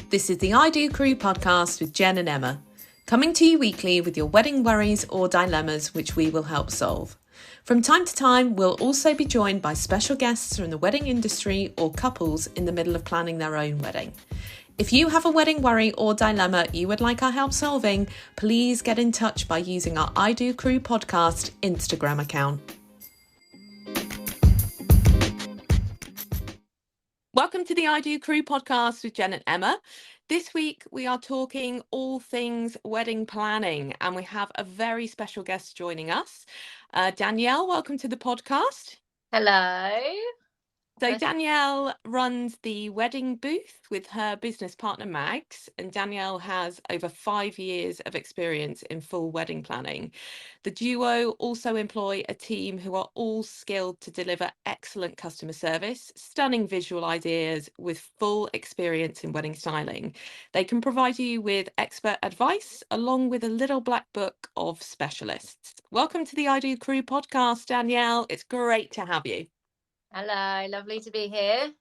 This is the I Do Crew podcast with Jen and Emma, coming to you weekly with your wedding worries or dilemmas, which we will help solve. From time to time, we'll also be joined by special guests from the wedding industry or couples in the middle of planning their own wedding. If you have a wedding worry or dilemma you would like our help solving, please get in touch by using our I Do Crew podcast Instagram account. Welcome to the I Do Crew podcast with Jen and Emma. This week we are talking all things wedding planning, and we have a very special guest joining us. Danielle, welcome to the podcast. Hello. So Danielle runs the wedding booth with her business partner Mags, and Danielle has over 5 years of experience in full wedding planning. The duo also employ a team who are all skilled to deliver excellent customer service, stunning visual ideas with full experience in wedding styling. They can provide you with expert advice along with a little black book of specialists. Welcome to the I Do Crew podcast, Danielle. It's great to have you. Hello, lovely to be here.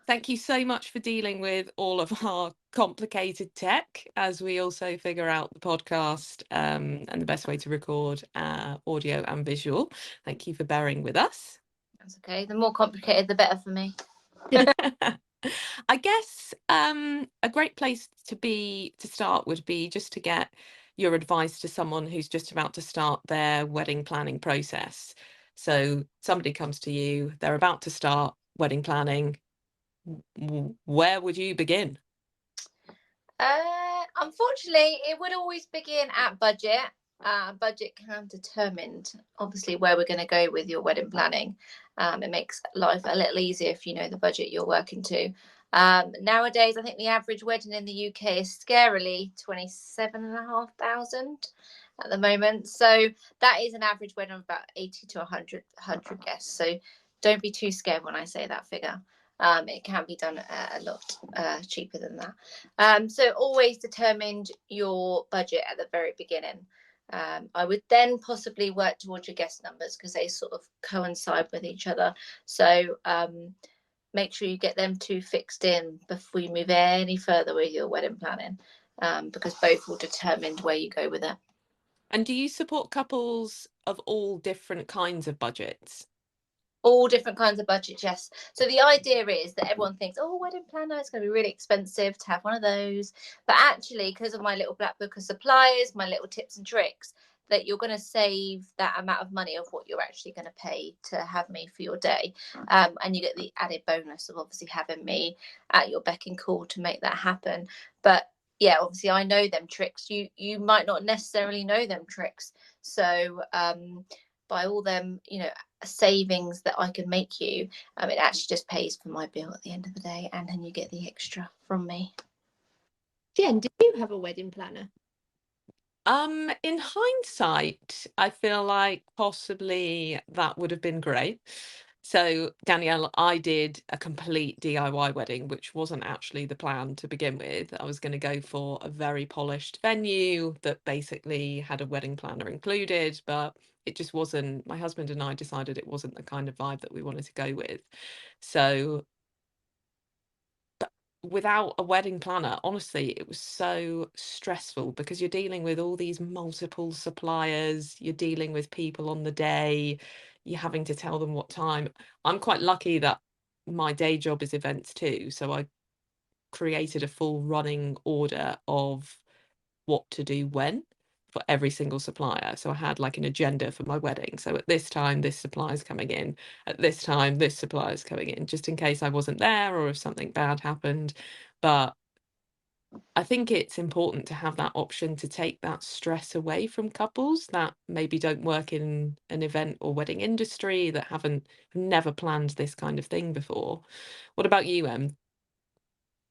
Thank you so much for dealing with all of our complicated tech as we also figure out the podcast and the best way to record audio and visual. Thank you for bearing with us. That's okay. The more complicated, the better for me. I guess a great place to start would be just to get your advice to someone who's just about to start their wedding planning process. So somebody comes to you, they're about to start wedding planning. Where would you begin? Unfortunately, it would always begin at budget. Budget can determine, obviously, where we're going to go with your wedding planning. It makes life a little easier if you know the budget you're working to. Nowadays, I think the average wedding in the UK is scarily 27,500 at the moment. So that is an average wedding of about 80 to 100 guests. So don't be too scared when I say that figure. It can be done a lot cheaper than that. So always determine your budget at the very beginning. I would then possibly work towards your guest numbers because they sort of coincide with each other. So make sure you get them two fixed in before you move any further with your wedding planning, because both will determine where you go with it. And do you support couples of all different kinds of budgets? All different kinds of budgets, yes. So the idea is that everyone thinks, oh, wedding planner, it's going to be really expensive to have one of those. But actually, because of my little black book of suppliers, my little tips and tricks, that you're going to save that amount of money of what you're actually going to pay to have me for your day. And you get the added bonus of obviously having me at your beck and call to make that happen. But yeah, obviously I know them tricks. You might not necessarily know them tricks. So by all them, savings that I can make you, it actually just pays for my bill at the end of the day, and then you get the extra from me. Jen, do you have a wedding planner? In hindsight, I feel like possibly that would have been great. So, Danielle, I did a complete DIY wedding, which wasn't actually the plan to begin with. I was going to go for a very polished venue that basically had a wedding planner included, but it just wasn't. My husband and I decided it wasn't the kind of vibe that we wanted to go with. So, without a wedding planner, honestly, it was so stressful because you're dealing with all these multiple suppliers, you're dealing with people on the day, you're having to tell them what time. I'm quite lucky that my day job is events too, so I created a full running order of what to do when for every single supplier. So I had like an agenda for my wedding. So at this time, this supplier's coming in. At this time, this supplier's coming in, just in case I wasn't there or if something bad happened. But I think it's important to have that option to take that stress away from couples that maybe don't work in an event or wedding industry, that have never planned this kind of thing before. What about you, Em?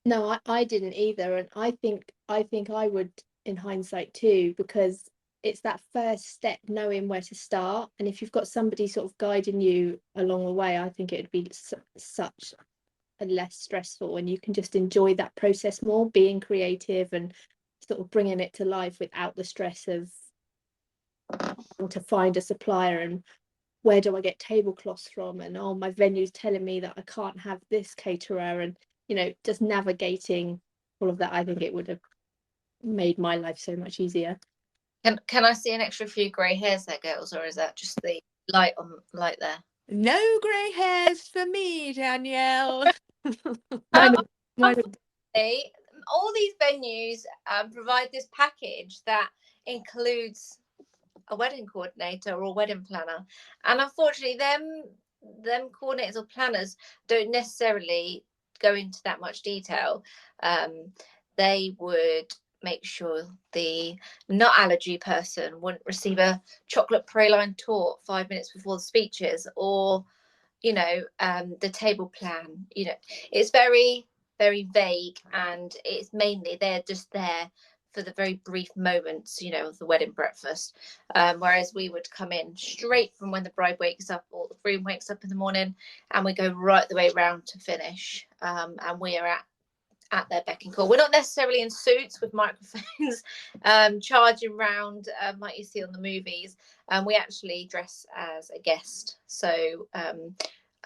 No, I didn't either, and I think I would in hindsight too, because it's that first step, knowing where to start, and if you've got somebody sort of guiding you along the way, I think it would be such a less stressful, and you can just enjoy that process more, being creative and sort of bringing it to life without the stress of having to find a supplier and where do I get tablecloths from, and my venue's telling me that I can't have this caterer, and just navigating all of that, I think it would have made my life so much easier. Can I see an extra few grey hairs there, girls, or is that just the light there? No grey hairs for me, Danielle. Mine are All these venues provide this package that includes a wedding coordinator or a wedding planner, and unfortunately them coordinators or planners don't necessarily go into that much detail. They would make sure the nut allergy person wouldn't receive a chocolate praline tort 5 minutes before the speeches, or the table plan. It's very, very vague, and it's mainly they're just there for the very brief moments, of the wedding breakfast. Whereas we would come in straight from when the bride wakes up or the groom wakes up in the morning, and we go right the way round to finish. And we are at their beck and call. We're not necessarily in suits with microphones charging round like you see on the movies. We actually dress as a guest. So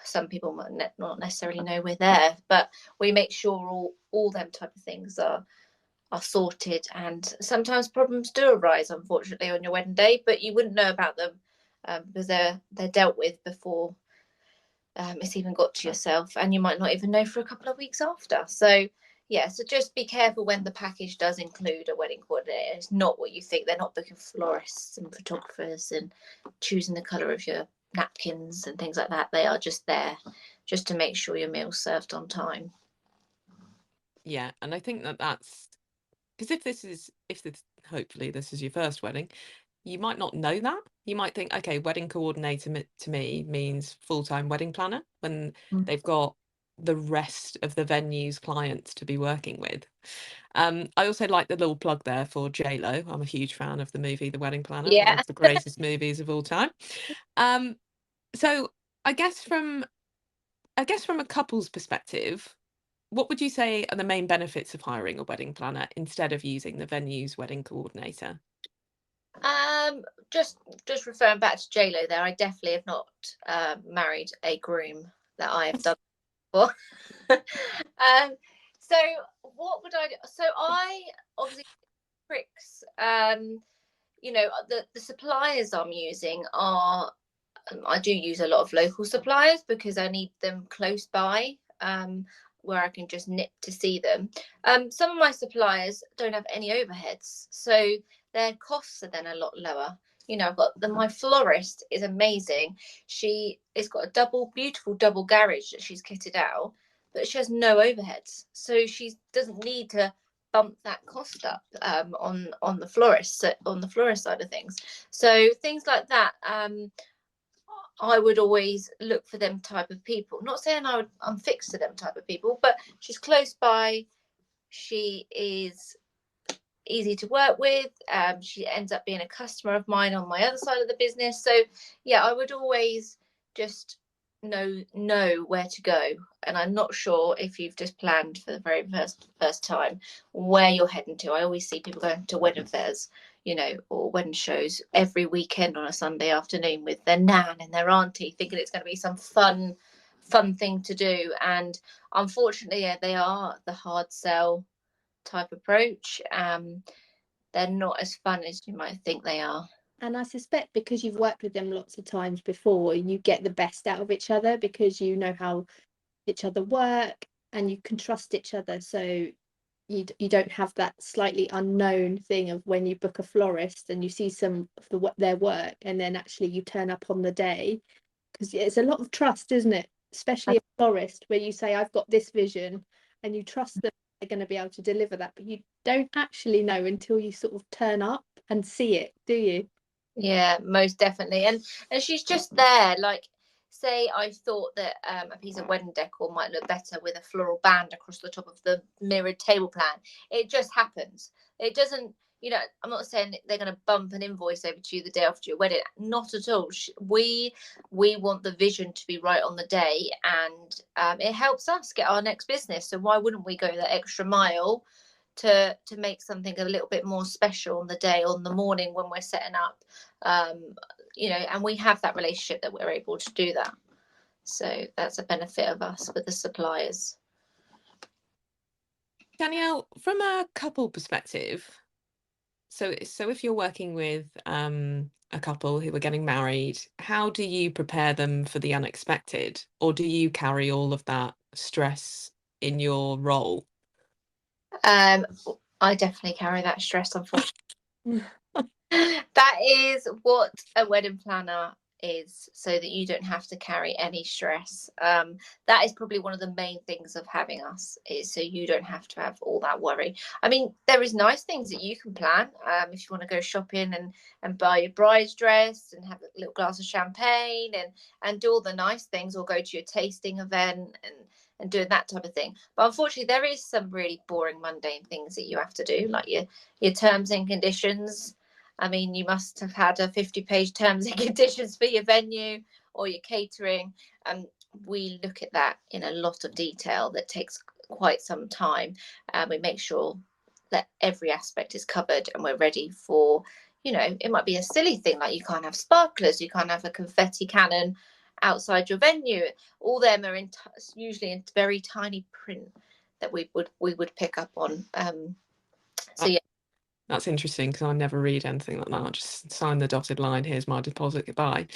some people might not necessarily know we're there, but we make sure all them type of things are sorted. And sometimes problems do arise, unfortunately, on your wedding day, but you wouldn't know about them because they're dealt with before it's even got to yourself, and you might not even know for a couple of weeks after. So so just be careful when the package does include a wedding coordinator. It's not what you think. They're not booking florists and photographers and choosing the colour of your napkins and things like that. They are just there just to make sure your meal's served on time. Yeah, and I think that's because if hopefully this is your first wedding, you might not know that. You might think, okay, wedding coordinator to me means full-time wedding planner, when they've got the rest of the venue's clients to be working with. I also like the little plug there for J-Lo. I'm a huge fan of the movie The Wedding Planner, one Yeah. of the greatest movies of all time. So I guess from a couple's perspective, what would you say are the main benefits of hiring a wedding planner instead of using the venue's wedding coordinator? Just referring back to J-Lo there, I definitely have not married a groom that I have done before. So what would I do? So I obviously tricks. The suppliers I'm using are, I do use a lot of local suppliers because I need them close by, where I can just nip to see them. Some of my suppliers don't have any overheads, so their costs are then a lot lower. I've got my florist is amazing. She has got a beautiful double garage that she's kitted out, but she has no overheads, so she doesn't need to bump that cost up on the florist side of things. So things like that. I would always look for them type of people. Not saying I'm fixed to them type of people, but she's close by. She is easy to work with. She ends up being a customer of mine on my other side of the business. So yeah, I would always just know where to go. And I'm not sure if you've just planned for the very first time where you're heading to. I always see people going to wedding fairs, or wedding shows every weekend on a Sunday afternoon with their nan and their auntie, thinking it's going to be some fun thing to do. And unfortunately, yeah, they are the hard sell type approach. They're not as fun as you might think they are. And I suspect because you've worked with them lots of times before, you get the best out of each other because you know how each other work and you can trust each other. So you don't have that slightly unknown thing of when you book a florist and you see some of their work and then actually you turn up on the day, because it's a lot of trust, isn't it? Especially a florist where you say, I've got this vision, and you trust them they're going to be able to deliver that, but you don't actually know until you sort of turn up and see it, do you? Yeah, most definitely. And she's just there. Like, say I thought that a piece of wedding decor might look better with a floral band across the top of the mirrored table plan. It just happens. It doesn't, I'm not saying they're going to bump an invoice over to you the day after your wedding. Not at all. We want the vision to be right on the day, and it helps us get our next business. So why wouldn't we go that extra mile to make something a little bit more special on the day, on the morning when we're setting up, and we have that relationship that we're able to do that. So that's a benefit of us with the suppliers. Danielle, from a couple perspective, so if you're working with a couple who are getting married, how do you prepare them for the unexpected, or do you carry all of that stress in your role? Um, I definitely carry that stress, unfortunately. That is what a wedding planner is, so that you don't have to carry any stress. That is probably one of the main things of having us, is so you don't have to have all that worry. I mean, there is nice things that you can plan. If you want to go shopping and buy your bride's dress and have a little glass of champagne and do all the nice things, or go to your tasting event and doing that type of thing. But unfortunately, there is some really boring, mundane things that you have to do, like your terms and conditions. I mean, you must have had a 50-page terms and conditions for your venue or your catering. And we look at that in a lot of detail. That takes quite some time. We make sure that every aspect is covered and we're ready for, it might be a silly thing like you can't have sparklers, you can't have a confetti cannon outside your venue. All them are usually in very tiny print that we would pick up on. So yeah. That's interesting, because I never read anything like that. I just sign the dotted line, here's my deposit, goodbye.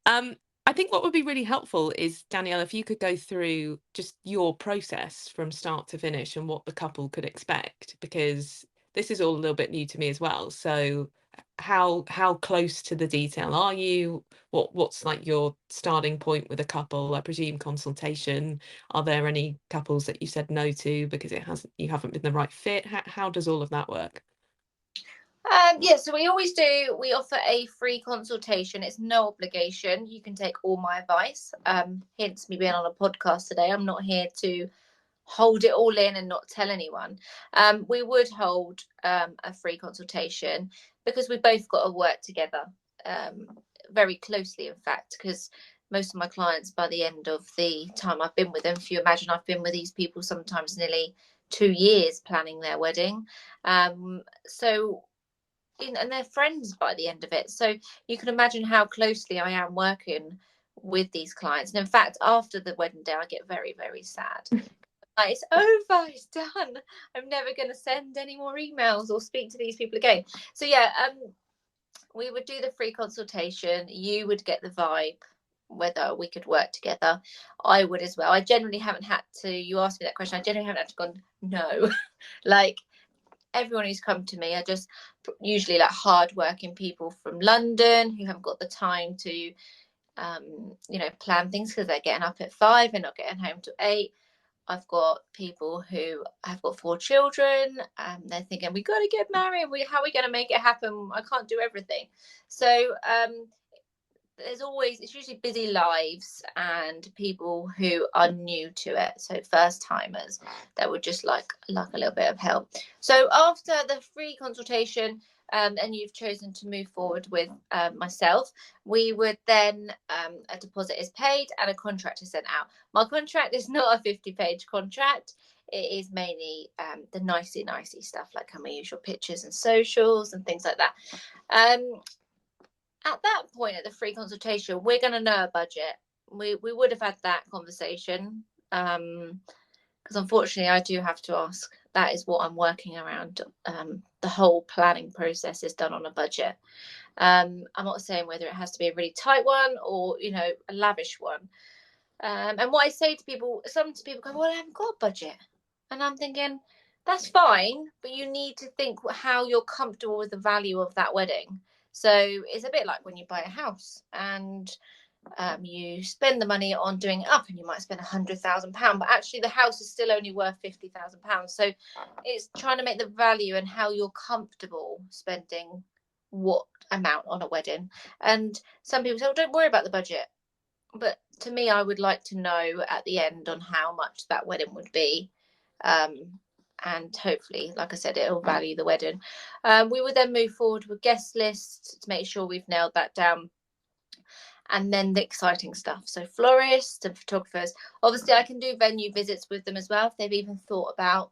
I think what would be really helpful is, Danielle, if you could go through just your process from start to finish and what the couple could expect, because this is all a little bit new to me as well. So how close to the detail are you? What's like your starting point with a couple? I presume consultation. Are there any couples that you said no to because you haven't been the right fit? How does all of that work? Yeah, so we always do. We offer a free consultation. It's no obligation. You can take all my advice. Hence me being on a podcast today. I'm not here to hold it all in and not tell anyone. We would hold a free consultation because we both got to work together very closely, in fact, because most of my clients, by the end of the time I've been with them, if you imagine, I've been with these people sometimes nearly 2 years planning their wedding. So and they're friends by the end of it. So you can imagine how closely I am working with these clients. And in fact, after the wedding day, I get very, very sad. Like, it's over, it's done. I'm never going to send any more emails or speak to these people again. So yeah, we would do the free consultation. You would get the vibe whether we could work together. I would as well. I generally haven't had to. You asked me that question. I generally haven't had to go no. Like, everyone who's come to me are just usually like hard-working people from London who haven't got the time to, plan things because they're getting up at 5 and not getting home till 8. I've got people who have got 4 children, and they're thinking, we got to get married. How are we going to make it happen? I can't do everything. So it's usually busy lives and people who are new to it, so first timers that would just like a little bit of help. So after the free consultation, and you've chosen to move forward with myself, we would then a deposit is paid and a contract is sent out. My contract is not a 50-page contract. It is mainly the nicey stuff, like can we use your pictures and socials and things like that. At that point, at the free consultation, we're going to know a budget. We would have had that conversation, because unfortunately I do have to ask. That is what I'm working around. The whole planning process is done on a budget. I'm not saying whether it has to be a really tight one or a lavish one. And what I say to people, some people go, well, I haven't got a budget. And I'm thinking, that's fine, but you need to think how you're comfortable with the value of that wedding. So it's a bit like when you buy a house and you spend the money on doing it up, and you might spend £100,000, but actually the house is still only worth £50,000. So it's trying to make the value and how you're comfortable spending what amount on a wedding. And some people say, well, don't worry about the budget. But to me, I would like to know at the end on how much that wedding would be. And hopefully, like I said, it'll value the wedding. We would then move forward with guest lists to make sure we've nailed that down. And then the exciting stuff. So florists and photographers. Obviously, I can do venue visits with them as well. If they've even thought about,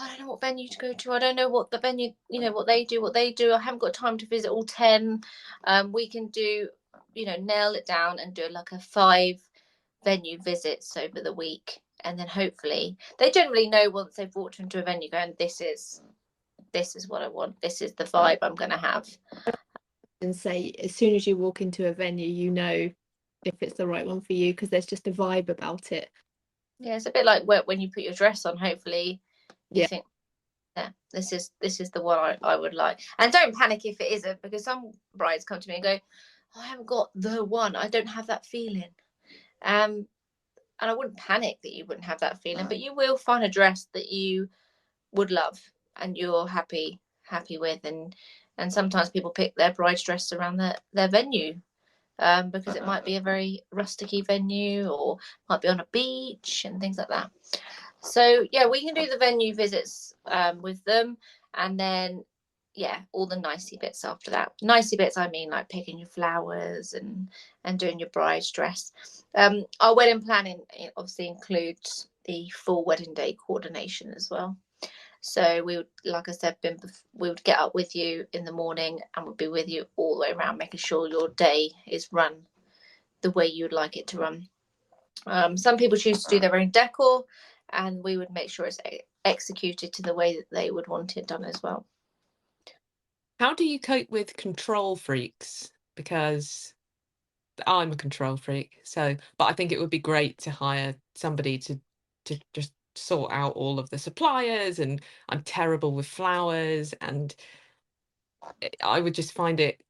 I don't know what venue to go to. I don't know what the venue, what they do. I haven't got time to visit all 10. We can do, nail it down and do like a 5 venue visits over the week. and then hopefully they generally know once they've walked into a venue going, this is what I want, this is the vibe I'm going to have. And say as soon as you walk into a venue, you know if it's the right one for you, because there's just a vibe about it. Yeah, it's a bit like when you put your dress on, hopefully you Yeah. think, yeah, this is the one I would like. And don't panic if it isn't, because some brides come to me and go, oh, I haven't got the one, I don't have that feeling. And I wouldn't panic that you wouldn't have that feeling, but you will find a dress that you would love and you're happy with. And sometimes people pick their bride's dress around their venue, because it might be a very rusticy venue or might be on a beach and things like that. So yeah, we can do the venue visits with them, and then yeah, all the nicey bits after that. Nicey bits, I mean, like picking your flowers and doing your bride's dress. Our wedding planning obviously includes the full wedding day coordination as well. So we would, like I said, we would get up with you in the morning and would be with you all the way around, making sure your day is run the way you'd like it to run. Some people choose to do their own decor, and we would make sure it's executed to the way that they would want it done as well. How do you cope with control freaks? Because I'm a control freak, but I think it would be great to hire somebody to just sort out all of the suppliers, and I'm terrible with flowers, and I would just find it,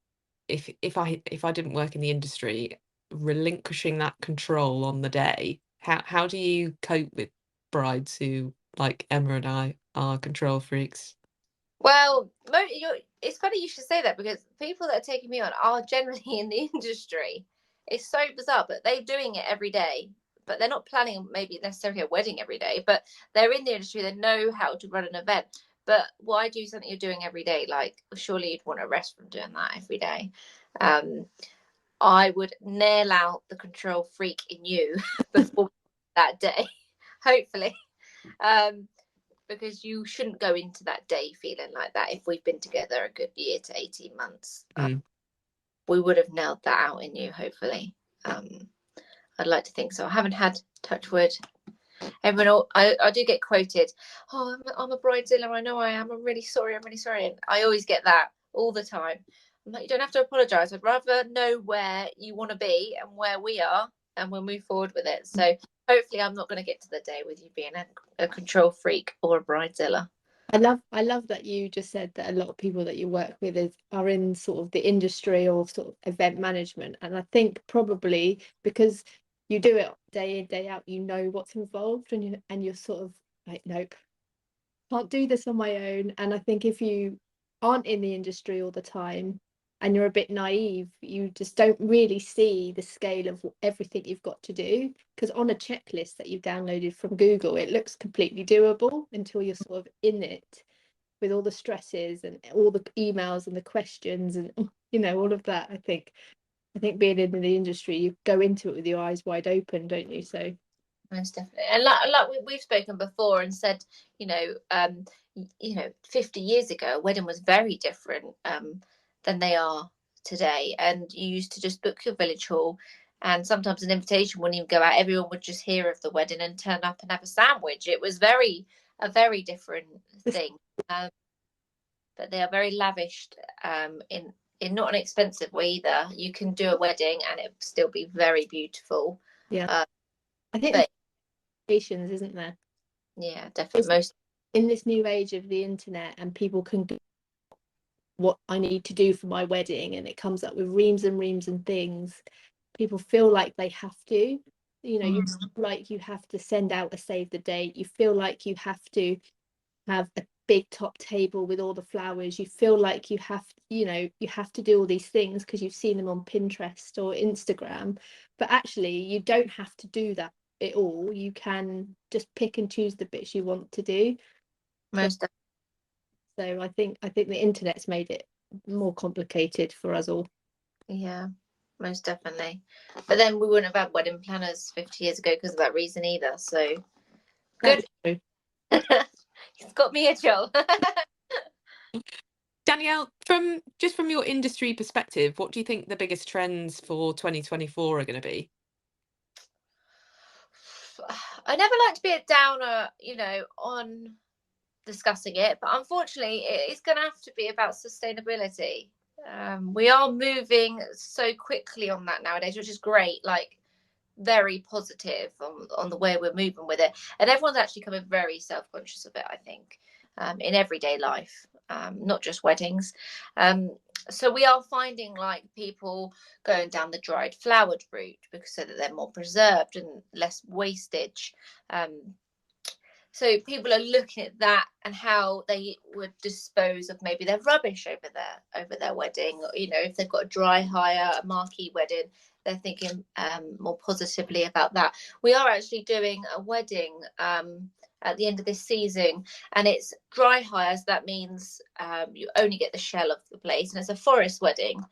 if I didn't work in the industry, relinquishing that control on the day. How do you cope with brides who, like Emma and I, are control freaks? Well, it's funny you should say that, because people that are taking me on are generally in the industry. It's so bizarre, but they're doing it every day. But they're not planning maybe necessarily a wedding every day, but they're in the industry. They know how to run an event. But why do something you're doing every day? Like, surely you'd want to rest from doing that every day. I would nail out the control freak in you before that day, hopefully. Because you shouldn't go into that day feeling like that. If we've been together a good year to 18 months, we would have nailed that out in you, hopefully. I'd like to think so. I haven't had, touch wood. Everyone, I do get quoted, oh, I'm a bridezilla, I know I am, I'm really sorry. And I always get that all the time. I'm like, you don't have to apologise. I'd rather know where you want to be and where we are, and we'll move forward with it. So hopefully I'm not going to get to the day with you being a control freak or a bridezilla. I love that you just said that a lot of people that you work with are in sort of the industry or sort of event management, and I think probably because you do it day in day out, you know what's involved, and you're sort of like, nope, can't do this on my own. And I think if you aren't in the industry all the time and you're a bit naive, you just don't really see the scale of everything you've got to do, because on a checklist that you've downloaded from Google, it looks completely doable until you're sort of in it with all the stresses and all the emails and the questions and all of that. I think being in the industry, you go into it with your eyes wide open, don't you? So most definitely. And like we've spoken before and said, 50 years ago, a wedding was very different than they are today. And you used to just book your village hall, and sometimes an invitation wouldn't even go out. Everyone would just hear of the wedding and turn up and have a sandwich. It was a very different thing. But they are very lavished in not an expensive way either. You can do a wedding and it still be very beautiful. Yeah. I think there's patience, isn't there? Yeah, definitely. In this new age of the internet, and people can do what I need to do for my wedding, and it comes up with reams and reams and things. People feel like they have to, you feel like you have to send out a save the date. You feel like you have to have a big top table with all the flowers. You feel like you have to do all these things because you've seen them on Pinterest or Instagram, but actually you don't have to do that at all. You can just pick and choose the bits you want to do. So I think the internet's made it more complicated for us all. Yeah, most definitely. But then we wouldn't have had wedding planners 50 years ago because of that reason either. So good. It's got me a job. Danielle, from your industry perspective, what do you think the biggest trends for 2024 are going to be? I never like to be a downer, you know, on discussing it, but unfortunately it is going to have to be about sustainability. We are moving so quickly on that nowadays, which is great, like very positive on the way we're moving with it, and everyone's actually coming very self-conscious of it, I think, in everyday life, not just weddings. So we are finding like people going down the dried flowered route because so that they're more preserved and less wastage. So people are looking at that and how they would dispose of maybe their rubbish over their wedding. Or, you know, if they've got a dry hire, a marquee wedding, they're thinking more positively about that. We are actually doing a wedding at the end of this season, and it's dry hires. That means you only get the shell of the place, and it's a forest wedding.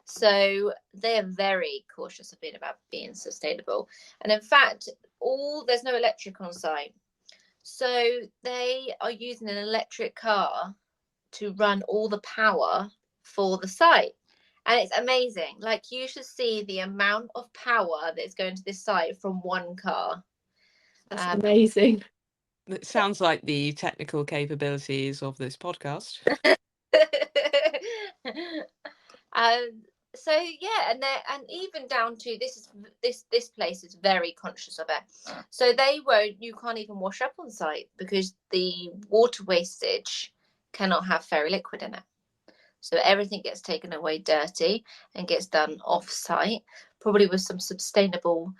So they're very cautious of being sustainable. And in fact, there's no electric on site. So they are using an electric car to run all the power for the site. And it's amazing. Like, you should see the amount of power that's going to this site from one car. That's amazing. It sounds like the technical capabilities of this podcast. So yeah, and even down to this place is very conscious of it. So you can't even wash up on site because the water wastage cannot have fairy liquid in it. So everything gets taken away dirty and gets done off site, probably with some sustainable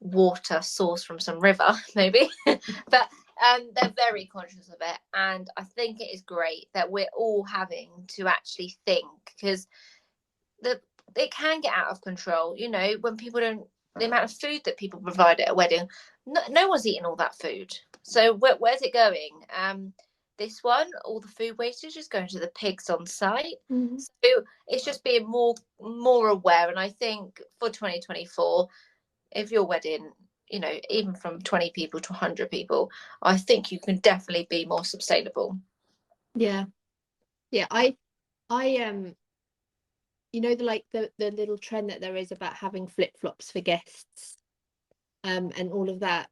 water sourced from some river, maybe. But they're very conscious of it, and I think it is great that we're all having to actually think, because it can get out of control, you know, when people don't, the amount of food that people provide at a wedding, no one's eating all that food. So where's it going? This one, all the food wastage is going to the pigs on site. Mm-hmm. So it's just being more aware. And I think for 2024, if your wedding, you know, even from 20 people to 100 people, I think you can definitely be more sustainable. Yeah. I you know, the little trend that there is about having flip-flops for guests, and all of that.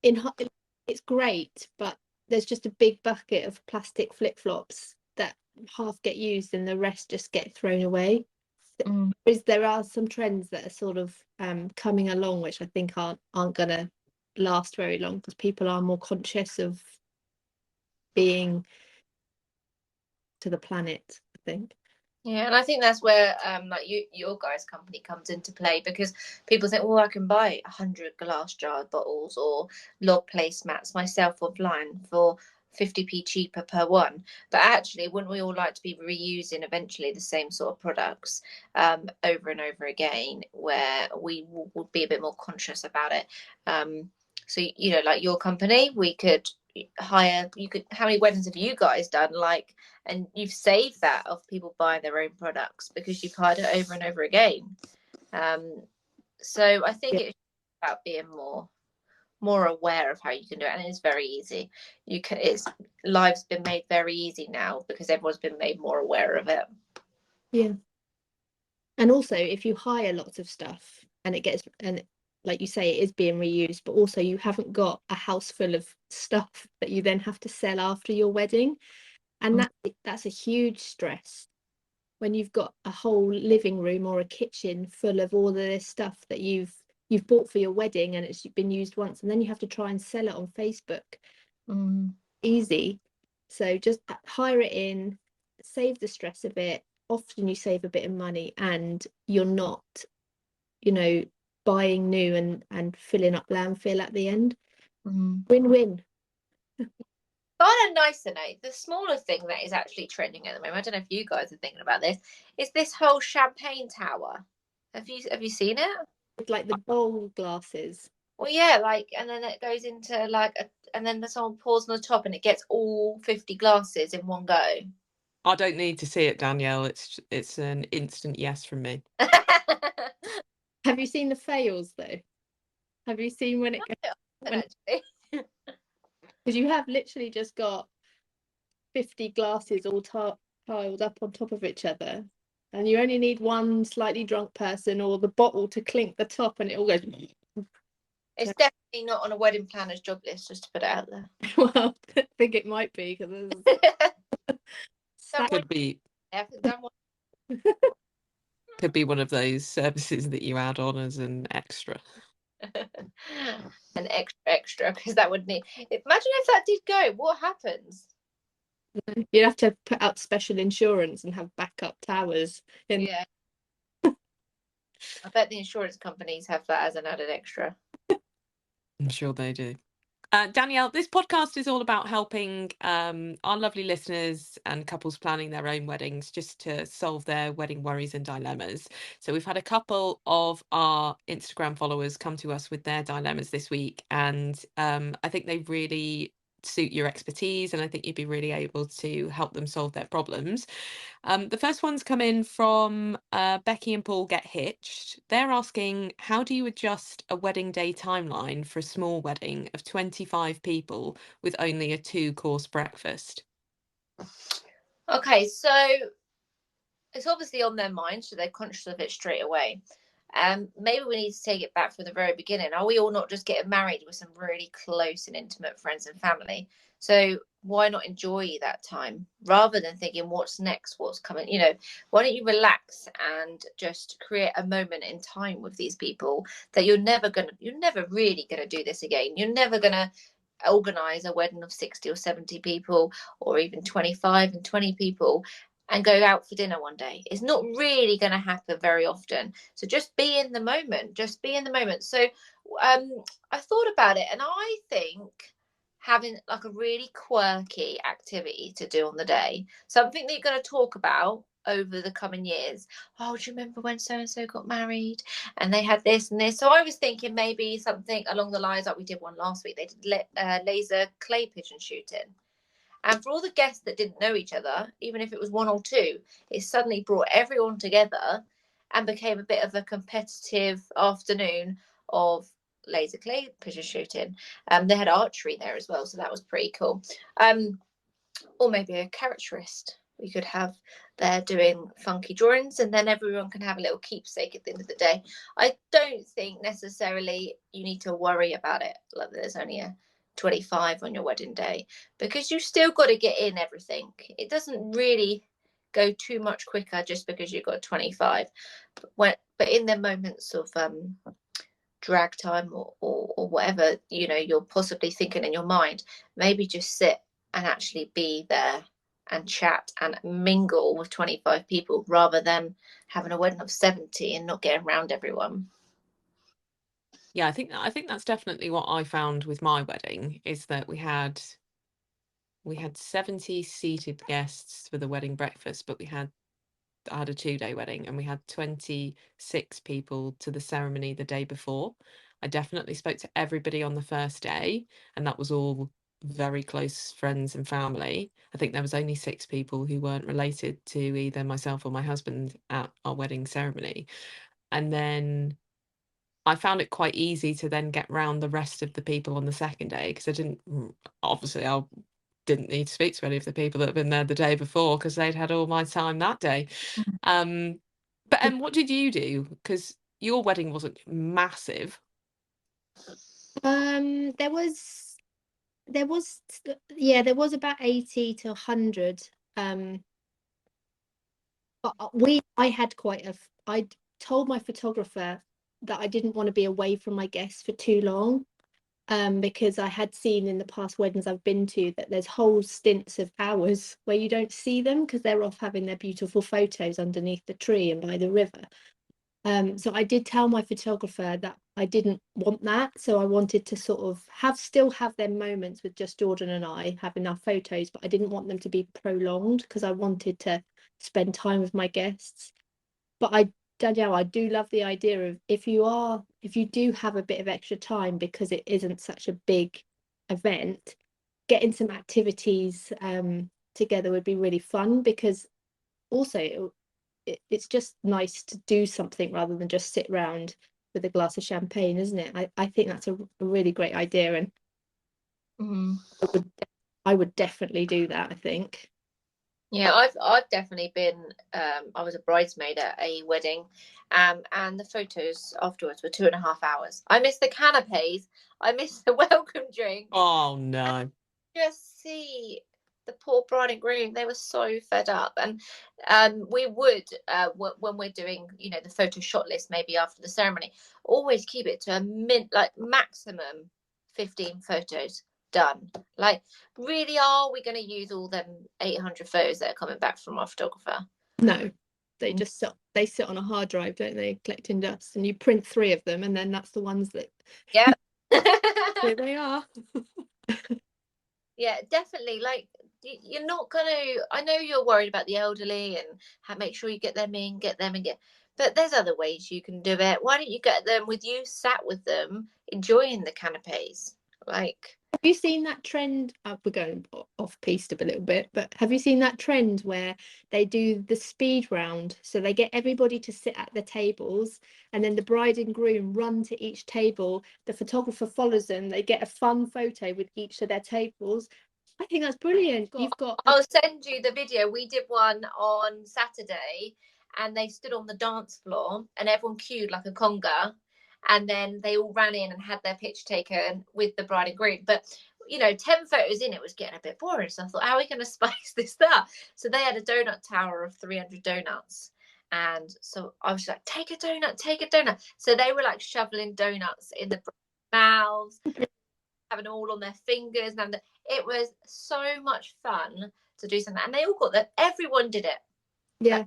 It's great, but there's just a big bucket of plastic flip-flops that half get used and the rest just get thrown away. There are some trends that are sort of coming along, which I think aren't gonna last very long, because people are more conscious of being to the planet, I think. Yeah, and I think that's where like your guys' company comes into play, because people think, well, I can buy 100 glass jar bottles or log placemats myself offline for 50p cheaper per one. But actually, wouldn't we all like to be reusing eventually the same sort of products over and over again, where we would be a bit more conscious about it? So, you know, like your company, we could how many weddings have you guys done, like, and you've saved that of people buying their own products because you've hired it over and over again. So I think it's about being more aware of how you can do it, and it's very easy. Life's been made very easy now because everyone's been made more aware of it. Yeah. And also, if you hire lots of stuff and like you say, it is being reused, but also you haven't got a house full of stuff that you then have to sell after your wedding. And that's a huge stress when you've got a whole living room or a kitchen full of all of this stuff that you've bought for your wedding and it's been used once, and then you have to try and sell it on Facebook. Easy. So just hire it in, save the stress a bit. Often you save a bit of money and you're not, you know, buying new and filling up landfill at the end. Win-win. But on a nicer note, the smaller thing that is actually trending at the moment, I don't know if you guys are thinking about this, is this whole champagne tower. Have you seen it? It's like the bowl glasses. Well, yeah, like, and then it goes into like and then someone pours on the top and it gets all 50 glasses in one go. I don't need to see it, Danielle. It's an instant yes from me. Have you seen the fails though? Have you seen when it goes? Because you have literally just got 50 glasses all piled up on top of each other, and you only need one slightly drunk person or the bottle to clink the top, and it all goes. It's definitely not on a wedding planner's job list, just to put it out there. Well, I think it might be because Could be could be one of those services that you add on as an extra. An extra, because that would need. Imagine if that did go. What happens? you'd have to put out special insurance and have backup towers. Yeah. I bet the insurance companies have that as an added extra. I'm sure they do. Danielle, this podcast is all about helping our lovely listeners and couples planning their own weddings just to solve their wedding worries and dilemmas. So we've had a couple of our Instagram followers come to us with their dilemmas this week, and I think they really suit your expertise, and I think you'd be really able to help them solve their problems. The first one's come in from Becky and Paul Get Hitched. They're asking, how do you adjust a wedding day timeline for a small wedding of 25 people with only a 2-course breakfast? Okay, so it's obviously on their mind, so they're conscious of it straight away. Maybe we need to take it back from the very beginning. Are we all not just getting married with some really close and intimate friends and family? So why not enjoy that time rather than thinking what's next, what's coming? Why don't you relax and just create a moment in time with these people that you're never really gonna do this again. You're never gonna organize a wedding of 60 or 70 people, or even 25 and 20 people, and go out for dinner one day. It's not really going to happen very often. So just be in the moment. So I thought about it, and I think having like a really quirky activity to do on the day, something that you're going to talk about over the coming years. Oh, do you remember when so and so got married and they had this and this? So I was thinking maybe something along the lines like we did one last week. They did laser clay pigeon shooting. And for all the guests that didn't know each other, even if it was one or two, it suddenly brought everyone together and became a bit of a competitive afternoon of laser clay pigeon shooting. They had archery there as well, so that was pretty cool. Or maybe a caricaturist we could have there doing funky drawings, and then everyone can have a little keepsake at the end of the day. I don't think necessarily you need to worry about it like there's only a 25 on your wedding day, because you still got to get in everything. It doesn't really go too much quicker just because you've got 25. But in the moments of drag time or whatever, you're possibly thinking in your mind, maybe just sit and actually be there and chat and mingle with 25 people rather than having a wedding of 70 and not getting around everyone. Yeah, I think that's definitely what I found with my wedding, is that we had 70 seated guests for the wedding breakfast, but I had a 2-day wedding, and we had 26 people to the ceremony the day before. I definitely spoke to everybody on the first day, and that was all very close friends and family. I think there was only 6 people who weren't related to either myself or my husband at our wedding ceremony. And then I found it quite easy to then get round the rest of the people on the second day, because I didn't need to speak to any of the people that had been there the day before, because they'd had all my time that day. But what did you do? Because your wedding wasn't massive. There was about 80 to 100. But I told my photographer that I didn't want to be away from my guests for too long, because I had seen in the past weddings I've been to that there's whole stints of hours where you don't see them because they're off having their beautiful photos underneath the tree and by the river. So I did tell my photographer that I didn't want that. So I wanted to sort of still have their moments with just Jordan and I having our photos, but I didn't want them to be prolonged because I wanted to spend time with my guests. But Danielle, I do love the idea of if you do have a bit of extra time because it isn't such a big event, getting some activities together would be really fun, because also it's just nice to do something rather than just sit around with a glass of champagne, isn't it? I think that's a really great idea, and I would definitely do that, I think. Yeah, I've definitely been. I was a bridesmaid at a wedding, and the photos afterwards were 2.5 hours. I missed the canapes. I missed the welcome drink. Oh And no. just see the poor bride and groom. They were so fed up, and we would when we're doing, the photo shot list maybe after the ceremony, always keep it to like maximum 15 photos done. Like, really, are we going to use all them 800 photos that are coming back from our photographer? No, they sit on a hard drive, don't they, collecting dust, and you print 3 of them, and then that's the ones that Yeah. here they are. Yeah, definitely. Like, you're not going to, I know you're worried about the elderly and make sure you get them in, get them and get, but there's other ways you can do it. Why don't you get them with you sat with them, enjoying the canapes? Like, Have you seen that trend? We're going off piste a little bit, but have you seen that trend where they do the speed round? So they get everybody to sit at the tables, and then the bride and groom run to each table. The photographer follows them. They get a fun photo with each of their tables. I think that's brilliant. You've got I'll send you the video. We did one on Saturday, and they stood on the dance floor and everyone queued like a conga, and then they all ran in and had their picture taken with the bride and groom. But 10 photos in, it was getting a bit boring. So I thought, how are we going to spice this up? So they had a donut tower of 300 donuts. And so I was like, take a donut, take a donut. So they were like shoveling donuts in the mouths, having all on their fingers, and it was so much fun to do something. And they all got that. Everyone did it. yeah,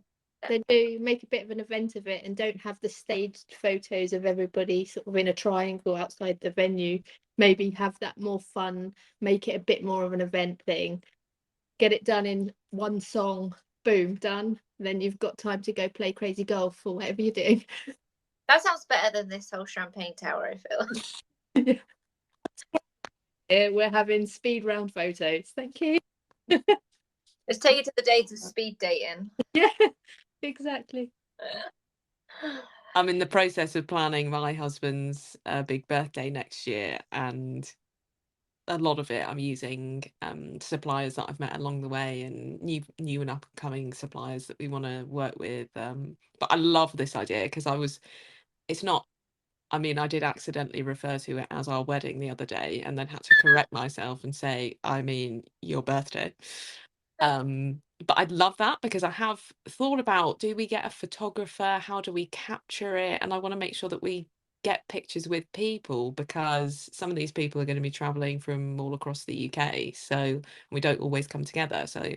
they do make a bit of an event of it, and don't have the staged photos of everybody sort of in a triangle outside the venue. Maybe have that more fun, make it a bit more of an event thing. Get it done in one song, boom, done. Then you've got time to go play crazy golf or whatever you're doing. That sounds better than this whole champagne tower, I feel. We're having speed round photos. Thank you. Let's take it to the days of speed dating. Yeah, exactly. I'm in the process of planning my husband's big birthday next year, and a lot of it I'm using suppliers that I've met along the way, and new and upcoming suppliers that we want to work with. But I love this idea because it's not. I mean, I did accidentally refer to it as our wedding the other day, and then had to correct myself and say, I mean, your birthday. But I'd love that because I have thought about, do we get a photographer? How do we capture it? And I want to make sure that we get pictures with people, because some of these people are going to be traveling from all across the UK. So we don't always come together. So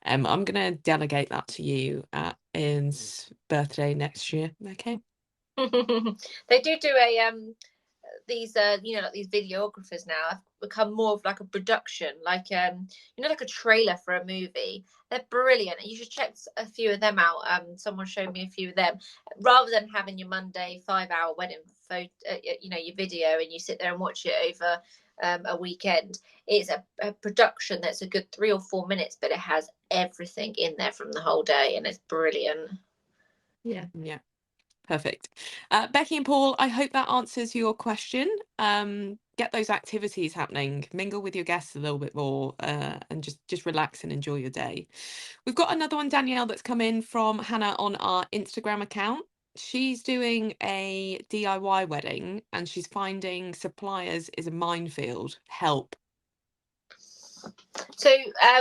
I'm going to delegate that to you at Ian's birthday next year. Okay. They do a these like these videographers now have become more of like a production, like like a trailer for a movie. They're brilliant, and you should check a few of them out. Someone showed me a few of them. Rather than having your Monday 5-hour wedding photo, your video, and you sit there and watch it over a weekend, it's a production that's a good 3 or 4 minutes, but it has everything in there from the whole day, and it's brilliant. Yeah. Yeah. Perfect. Becky and Paul, I hope that answers your question. Get those activities happening, mingle with your guests a little bit more, and just relax and enjoy your day. We've got another one, Danielle, that's come in from Hannah on our Instagram account. She's doing a DIY wedding and she's finding suppliers is a minefield. Help. So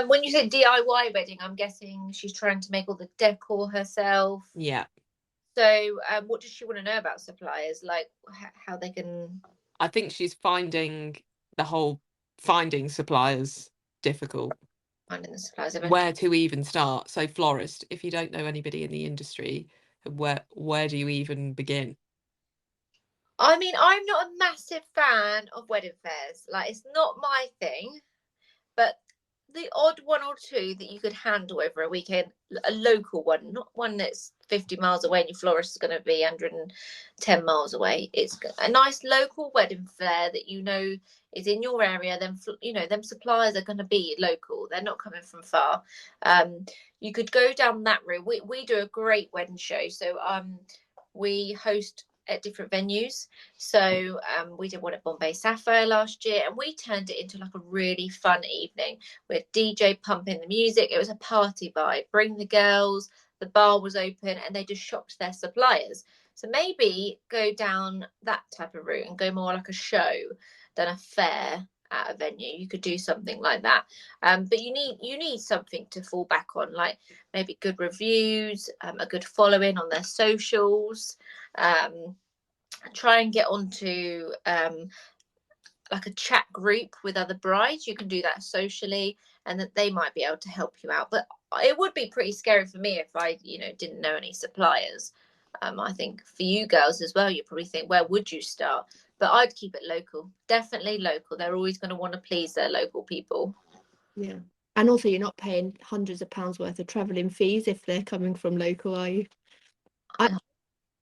when you say DIY wedding, I'm guessing she's trying to make all the decor herself. Yeah. So what does she want to know about suppliers? Like how they can... I think she's finding the whole finding suppliers difficult. Finding the suppliers eventually. Where to even start? So florist, if you don't know anybody in the industry, where do you even begin? I mean, I'm not a massive fan of wedding fairs. Like, it's not my thing. But the odd one or two that you could handle over a weekend, a local one, not one that's 50 miles away and your florist is going to be 110 miles away. It's a nice local wedding fair that is in your area. Then them suppliers are going to be local. They're not coming from far. You could go down that route. We do a great wedding show. So we host at different venues. So we did one at Bombay Sapphire last year, and we turned it into like a really fun evening with DJ pumping the music. It was a party vibe. Bring the girls. The bar was open, and they just shopped their suppliers. So maybe go down that type of route and go more like a show than a fair at a venue. You could do something like that. But you need something to fall back on, like maybe good reviews, a good following on their socials. Try and get onto like a chat group with other brides. You can do that socially, and that they might be able to help you out. But it would be pretty scary for me if I, didn't know any suppliers. I think for you girls as well, you probably think, where would you start? But I'd keep it local, definitely local. They're always going to want to please their local people. Yeah. And also, you're not paying hundreds of pounds worth of travelling fees if they're coming from local, are you?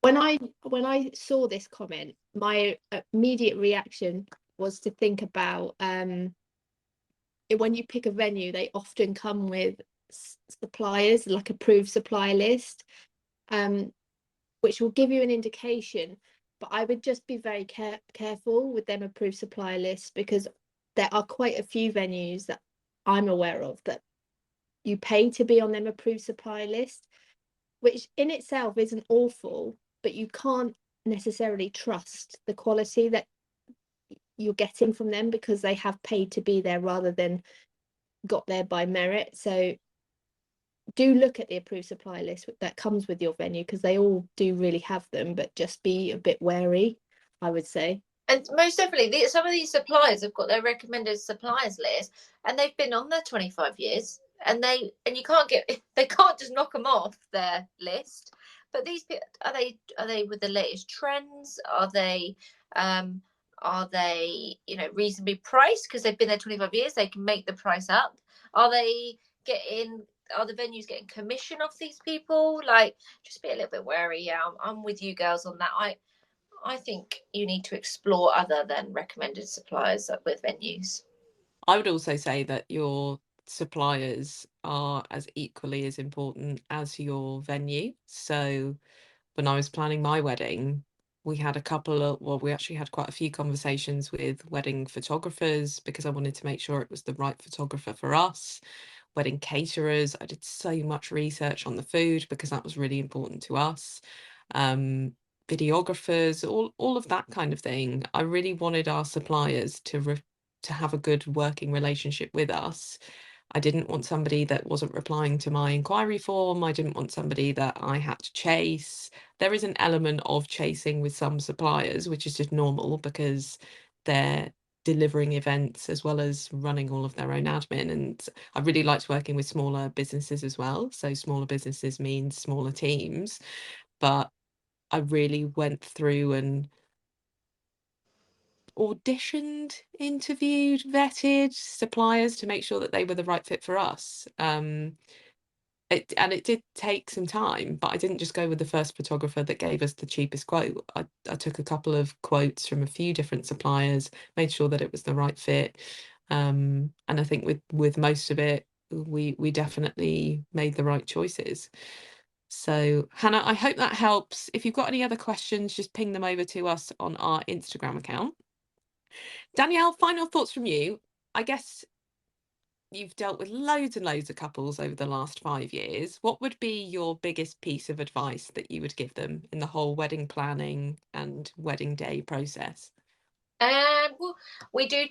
When I saw this comment, my immediate reaction was to think about when you pick a venue, they often come with suppliers, like approved supplier list, which will give you an indication. But I would just be very careful with them approved supplier lists, because there are quite a few venues that I'm aware of that you pay to be on them approved supplier list, which in itself isn't awful, but you can't necessarily trust the quality that you're getting from them because they have paid to be there rather than got there by merit. So do look at the approved supply list that comes with your venue, because they all do really have them, but just be a bit wary, I would say. And most definitely, some of these suppliers have got their recommended suppliers list, and they've been on there 25 years, and you they can't just knock them off their list. But these people, are they with the latest trends? Are they reasonably priced because they've been there 25 years? They can make the price up. Are the venues getting commission off these people? Like, just be a little bit wary. Yeah, I'm with you girls on that. I think you need to explore other than recommended suppliers with venues. I would also say that your suppliers are as equally as important as your venue. So when I was planning my wedding, we actually had quite a few conversations with wedding photographers because I wanted to make sure it was the right photographer for us. Wedding caterers, I did so much research on the food because that was really important to us. Videographers, all of that kind of thing. I really wanted our suppliers to have a good working relationship with us. I didn't want somebody that wasn't replying to my inquiry form. I didn't want somebody that I had to chase. There is an element of chasing with some suppliers, which is just normal because they're delivering events as well as running all of their own admin. And I really liked working with smaller businesses as well. So smaller businesses means smaller teams. But I really went through and auditioned, interviewed, vetted suppliers to make sure that they were the right fit for us. It did take some time, but I didn't just go with the first photographer that gave us the cheapest quote. I took a couple of quotes from a few different suppliers, made sure that it was the right fit. And I think with most of it, we definitely made the right choices. So Hannah, I hope that helps. If you've got any other questions, just ping them over to us on our Instagram account. Danielle, final thoughts from you. I guess you've dealt with loads and loads of couples over the last 5 years. What would be your biggest piece of advice that you would give them in the whole wedding planning and wedding day process? Well, we do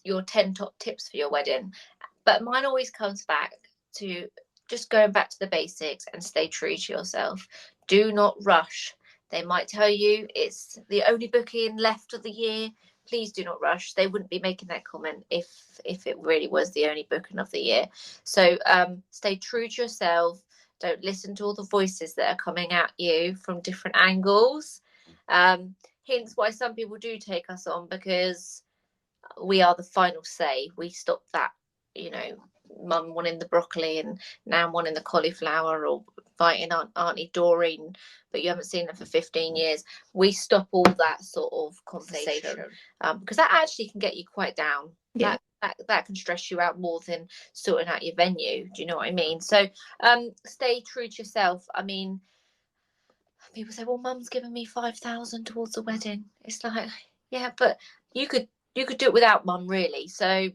your 10 top tips for your wedding, but mine always comes back to just going back to the basics and stay true to yourself. Do not rush. They might tell you it's the only booking left of the year. Please do not rush. They wouldn't be making that comment if it really was the only booking of the year. So stay true to yourself. Don't listen to all the voices that are coming at you from different angles. Hence why some people do take us on, because we are the final say. We stop that, mum wanting the broccoli and nan wanting the cauliflower, or fighting Auntie Doreen, but you haven't seen her for 15 years. We stop all that sort of conversation, because that actually can get you quite down. Yeah. That can stress you out more than sorting out your venue. Do you know what I mean? So stay true to yourself. I mean, people say, well, mum's given me 5,000 towards the wedding. It's like, yeah, but you could do it without mum, really. So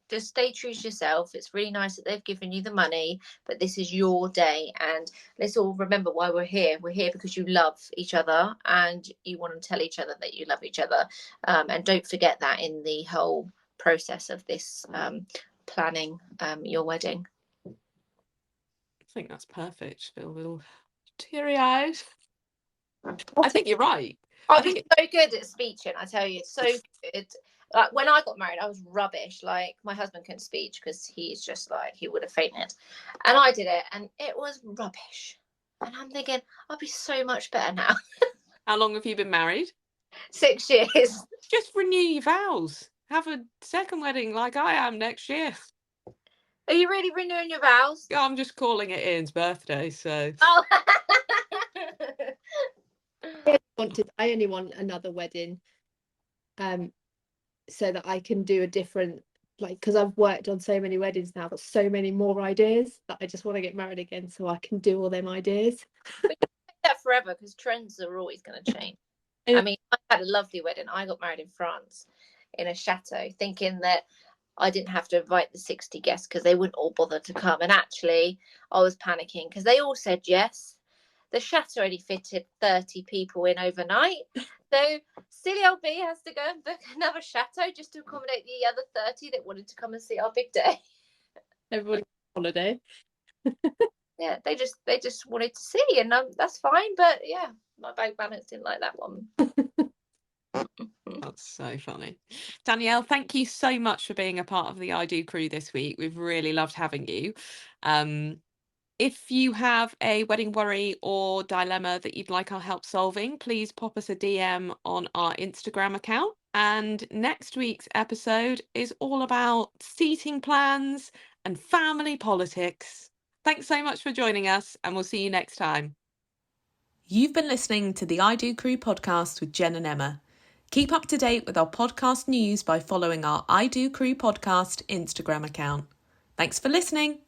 just stay true to yourself. It's really nice that they've given you the money, but this is your day. And let's all remember why we're here. We're here because you love each other and you want to tell each other that you love each other. And don't forget that in the whole process of this planning your wedding. I think that's perfect. Feel a little teary-eyed. I think you're right. I was so good at speeching, I tell you, so good. Like when I got married, I was rubbish. Like my husband couldn't speech because he's just like, he would have fainted. And I did it and it was rubbish. And I'm thinking, I'll be so much better now. How long have you been married? 6 years. Just renew your vows. Have a second wedding like I am next year. Are you really renewing your vows? I'm just calling it Ian's birthday, so. Oh. I only want another wedding, so that I can do a different, like, because I've worked on so many weddings now, but so many more ideas that I just want to get married again so I can do all them ideas. But you can do that forever because trends are always going to change. I mean, I had a lovely wedding. I got married in France in a chateau, thinking that I didn't have to invite the 60 guests because they wouldn't all bother to come. And actually, I was panicking because they all said yes. The chateau only fitted 30 people in overnight. So silly old B has to go and book another chateau just to accommodate the other 30 that wanted to come and see our big day. Everybody on holiday. Yeah, they just wanted to see, and that's fine. But yeah, my bank balance didn't like that one. That's so funny. Danielle, thank you so much for being a part of the I Do crew this week. We've really loved having you. If you have a wedding worry or dilemma that you'd like our help solving, please pop us a DM on our Instagram account. And next week's episode is all about seating plans and family politics. Thanks so much for joining us, and we'll see you next time. You've been listening to the I Do Crew podcast with Jen and Emma. Keep up to date with our podcast news by following our I Do Crew podcast Instagram account. Thanks for listening.